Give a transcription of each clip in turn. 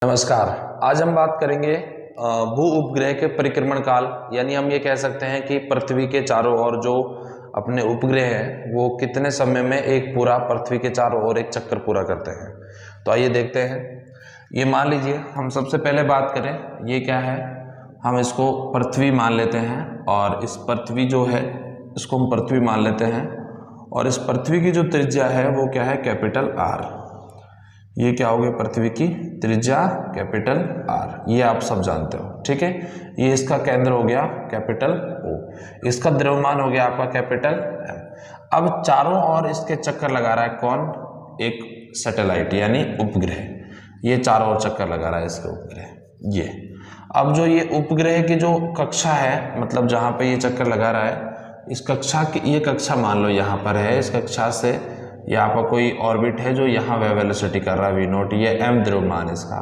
नमस्कार। आज हम बात करेंगे भू उपग्रह के परिक्रमण काल, यानी हम ये कह सकते हैं कि पृथ्वी के चारों ओर जो अपने उपग्रह हैं वो कितने समय में एक पूरा पृथ्वी के चारों ओर एक चक्कर पूरा करते हैं। तो आइए देखते हैं। ये मान लीजिए हम सबसे पहले बात करें, ये क्या है, हम इसको पृथ्वी मान लेते हैं और इस पृथ्वी जो है इसको हम पृथ्वी मान लेते हैं और इस पृथ्वी की जो त्रिज्या है वो क्या है, कैपिटल आर। ये क्या हो गई, पृथ्वी की त्रिज्या कैपिटल आर, ये आप सब जानते हो, ठीक है। ये इसका केंद्र हो गया कैपिटल ओ, इसका द्रव्यमान हो गया आपका कैपिटल एम। अब चारों ओर इसके चक्कर लगा रहा है कौन, एक सैटेलाइट यानी उपग्रह, ये चारों ओर चक्कर लगा रहा है इसके उपग्रह। ये अब जो ये उपग्रह की जो कक्षा है, मतलब जहाँ पे ये चक्कर लगा रहा है, इस कक्षा की ये कक्षा मान लो यहाँ पर है, इस कक्षा से यहाँ पर कोई ऑर्बिट है जो यहाँ वेलोसिटी कर रहा है v0, ये m द्रव्यमान इसका,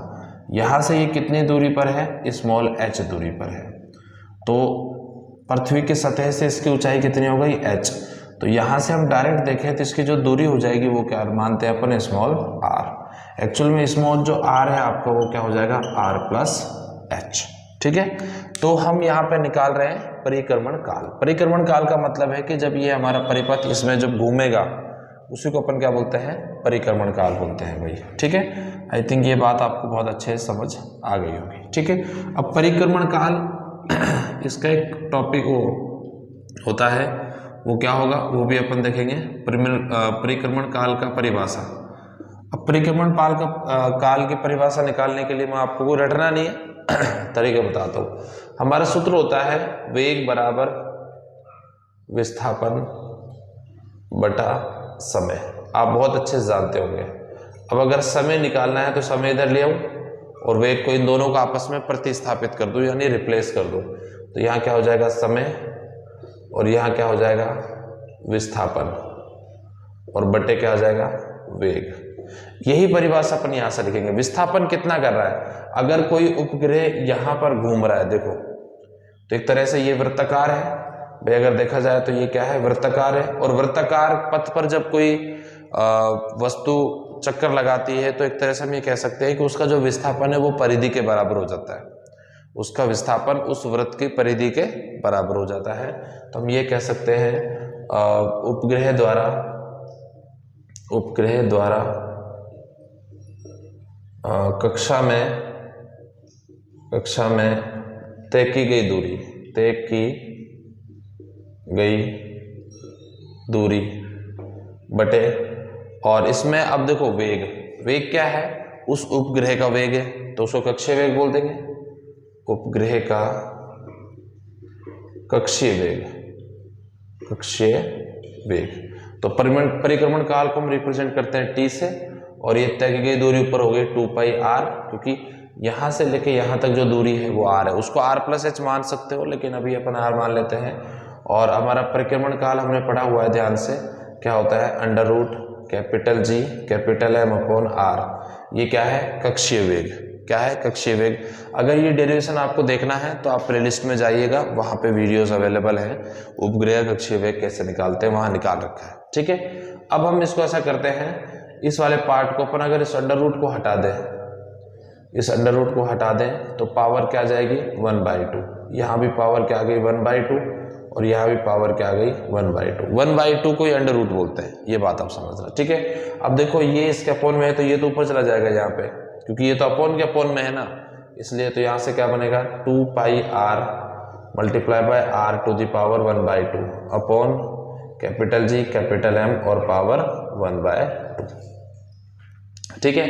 यहाँ से ये कितनी दूरी पर है, स्मॉल h दूरी पर है। तो पृथ्वी की सतह से इसकी ऊंचाई कितनी हो गई, h। तो यहाँ से हम डायरेक्ट देखें तो इसकी जो दूरी हो जाएगी वो क्या मानते हैं अपन, स्मॉल r। एक्चुअल में स्मॉल जो r है आपका वो क्या हो जाएगा, r प्लस h, ठीक है। तो हम यहाँ पे निकाल रहे हैं परिक्रमण काल। परिक्रमण काल का मतलब है कि जब ये हमारा परिपथ इसमें जब घूमेगा उसी को अपन क्या बोलते हैं, परिक्रमण काल बोलते हैं भाई, ठीक है। आई थिंक ये बात आपको बहुत अच्छे से समझ आ गई होगी, ठीक है। अब परिक्रमण काल इसका एक टॉपिक वो होता है, वो क्या होगा वो भी अपन देखेंगे। परिक्रमण काल का परिभाषा। अब परिक्रमण काल की परिभाषा निकालने के लिए मैं आपको को रटना नहीं है, तरीके बताता हूँ। हमारा सूत्र होता है वेग बराबर विस्थापन बटा समय, आप बहुत अच्छे से जानते होंगे। अब अगर समय निकालना है तो समय इधर ले आऊं और वेग को इन दोनों को आपस में प्रतिस्थापित कर दूं, यानी रिप्लेस कर दूं। तो यहाँ क्या हो जाएगा, समय, और यहाँ क्या हो जाएगा, विस्थापन, और बटे क्या हो जाएगा, वेग। यही परिभाषा अपन यहाँ से लिखेंगे। विस्थापन कितना कर रहा है, अगर कोई उपग्रह यहाँ पर घूम रहा है, देखो तो एक तरह से ये वृत्ताकार है भाई, अगर देखा जाए तो ये क्या है, वृत्ताकार है। और वृत्ताकार पथ पर जब कोई वस्तु चक्कर लगाती है तो एक तरह से हम ये कह सकते हैं कि उसका जो विस्थापन है वो परिधि के बराबर हो जाता है, उसका विस्थापन उस वृत्त की परिधि के बराबर हो जाता है। तो हम ये कह सकते हैं उपग्रह द्वारा कक्षा में तय की गई दूरी बटे, और इसमें अब देखो वेग क्या है, उस उपग्रह का वेग है तो उसको कक्षीय वेग बोल देंगे, उपग्रह का कक्षीय वेग। तो परिक्रमण काल को हम रिप्रेजेंट करते हैं t से, और ये तय की गई दूरी ऊपर हो गई 2πr, क्योंकि यहाँ से लेके यहाँ तक जो दूरी है वो r है, उसको r प्लस h मान सकते हो, लेकिन अभी अपन r मान लेते हैं। और हमारा परिक्रमण काल हमने पढ़ा हुआ है ध्यान से, क्या होता है, under root capital G capital M upon R। ये क्या है, कक्षीय वेग। क्या है, कक्षीय वेग। अगर ये डेरिवेशन आपको देखना है तो आप प्लेलिस्ट में जाइएगा, वहाँ पे वीडियोस अवेलेबल हैं, उपग्रह कक्षीय वेग कैसे निकालते हैं वहाँ निकाल रखा है, ठीक है। अब हम इसको ऐसा करते हैं, इस वाले पार्ट को अपन अगर इस अंडर रूट को हटा दें, तो पावर क्या आ जाएगी, 1/2। यहाँ भी पावर क्या आ गई, 1/2, और यहाँ भी पावर क्या आ गई, 1/2। 1/2 को अंडर रूट बोलते हैं, ये बात आप समझ रहे, ठीक है। अब देखो ये इसके अपोन में है तो ये तो ऊपर चला जाएगा यहाँ पे, क्योंकि ये तो अपोन के अपोन में है ना, इसलिए तो यहाँ से क्या बनेगा, 2πr multiply by r to the power 1/2 upon capital G capital M और पावर 1/2, ठीक है।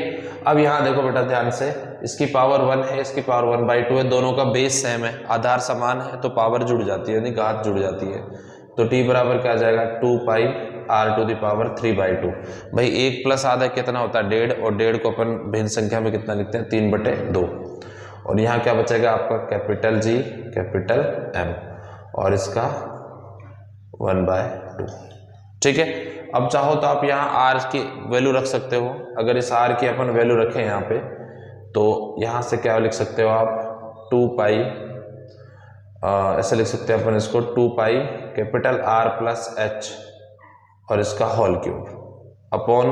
अब यहाँ देखो बेटा ध्यान से, इसकी पावर 1 है, इसकी पावर 1/2 है, दोनों का बेस सेम है, आधार समान है, तो पावर जुड़ जाती है, यानी घात जुड़ जाती है। तो t बराबर क्या आ जाएगा, 2πr टू द पावर 3/2। भाई 1 प्लस आधा कितना होता है, 1.5, और 1.5 को अपन भिन्न संख्या में कितना लिखते हैं, 3/2। और यहाँ क्या बचेगा आपका, कैपिटल G कैपिटल M और इसका 1/2, ठीक है। अब चाहो तो आप यहाँ r की वैल्यू रख सकते हो, अगर इस r की अपन वैल्यू रखें यहाँ पे, तो यहाँ से क्या लिख सकते हो आप, 2π, ऐसे लिख सकते हैं अपन इसको, 2π कैपिटल R प्लस H और इसका होल क्यूब अपॉन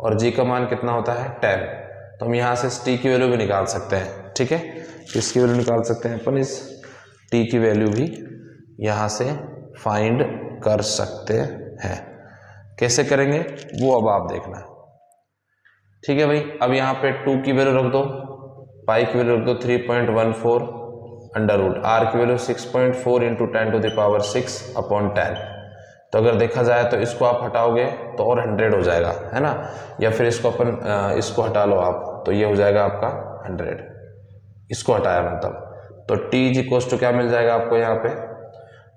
और g का मान कितना होता है 10। तो हम यहाँ से इस t की वैल्यू भी निकाल सकते हैं, ठीक है। इसकी वैल्यू निकाल सकते हैं अपन, इस t की वैल्यू भी यहाँ से फाइंड कर सकते हैं। कैसे करेंगे वो अब आप देखना, ठीक है भाई। अब यहाँ पे 2 की वैल्यू रख दो, पाई की वैल्यू रख दो 3.14 अंडर रूट, आर की वैल्यू 6.4 इंटू 10⁻6/10। तो अगर देखा जाए तो इसको आप हटाओगे तो और 100 हो जाएगा, है ना। या फिर इसको अपन इसको हटा लो आप, तो ये हो जाएगा आपका 100, इसको हटाया मतलब। तो t इज इक्वल टू क्या मिल जाएगा आपको यहाँ पे,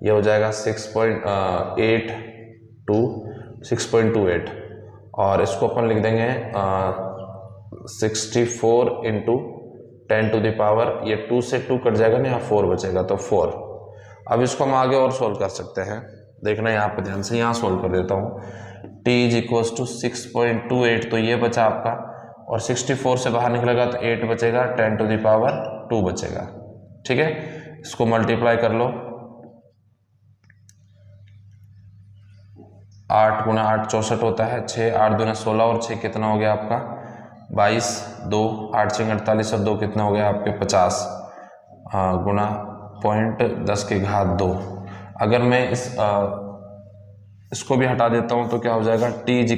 ये हो जाएगा 6.8 टू 6.28, और इसको अपन लिख देंगे 64 इंटू 10⁻, ये 2 से 2 कट जाएगा ना, यहाँ 4 बचेगा तो 4। अब इसको हम आगे और सोल्व कर सकते हैं, देखना यहाँ पे ध्यान से, यहाँ सोल्व कर देता हूँ। t इज इक्वल टू 6.28, तो ये बचा आपका, और 64 से बाहर निकलेगा तो 8 बचेगा, 10⁻2 बचेगा, ठीक है। इसको मल्टीप्लाई कर लो, 8 गुना 8 64 होता है, 6 8 दूना 16, और 6 कितना हो गया आपका 22, 2 8 6 48, और 2 कितना हो गया आपके 50, गुना 0.10⁻²। अगर मैं इसको भी हटा देता हूँ तो क्या हो जाएगा, t =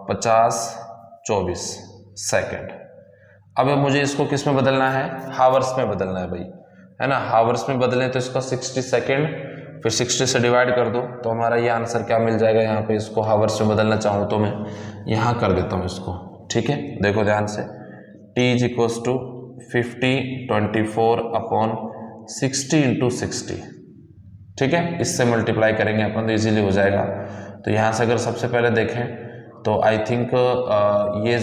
50-24 सेकेंड। अब मुझे इसको किस में बदलना है, हावर्स में बदलना है भाई, है ना। हावर्स में बदलें तो इसका 60 सेकेंड, फिर 60 से डिवाइड कर दो तो हमारा ये आंसर क्या मिल जाएगा। यहाँ पे इसको हावर्स में बदलना चाहूँ तो मैं यहाँ कर देता हूँ इसको, ठीक है। देखो ध्यान से, t = 50/24/60 × 60, ठीक है। इससे मल्टीप्लाई करेंगे अपन तो इजीली हो जाएगा। तो यहाँ से अगर सबसे पहले देखें तो आई थिंक ये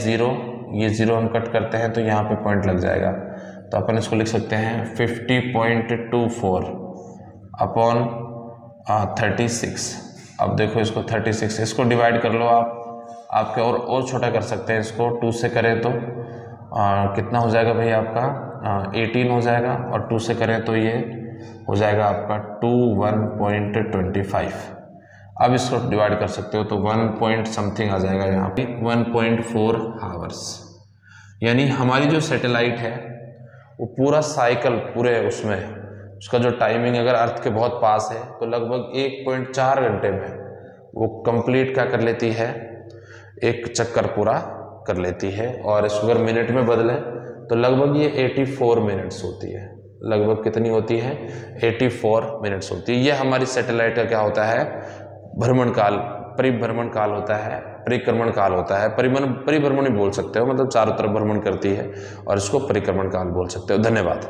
ज़ीरो हम कट करते हैं तो यहाँ पे पॉइंट लग जाएगा, तो अपन इसको लिख सकते हैं 50.24/36। अब देखो इसको 36, इसको डिवाइड कर लो आपके और छोटा कर सकते हैं इसको, 2 से करें तो कितना हो जाएगा भाई आपका 18 हो जाएगा, और 2 से करें तो ये हो जाएगा आपका 1.25। अब इसको डिवाइड कर सकते हो तो 1 पॉइंट समथिंग आ जाएगा, यहाँ पे 1.4 हावर्स। यानी हमारी जो सैटेलाइट है वो पूरा साइकिल, पूरे उसमें उसका जो टाइमिंग अगर अर्थ के बहुत पास है तो लगभग 1.4 घंटे में वो कंप्लीट क्या कर लेती है, एक चक्कर पूरा कर लेती है। और इसको अगर मिनट में बदलें तो लगभग ये 84 मिनट्स होती है। लगभग कितनी होती है, 84 मिनट्स होती है। ये हमारी सैटेलाइट का क्या होता है, भ्रमण काल, परिभ्रमण काल होता है, परिक्रमण काल होता है। परिभ्रमण ही बोल सकते हो, मतलब चारों तरफ भ्रमण करती है, और इसको परिक्रमण काल बोल सकते हो। धन्यवाद।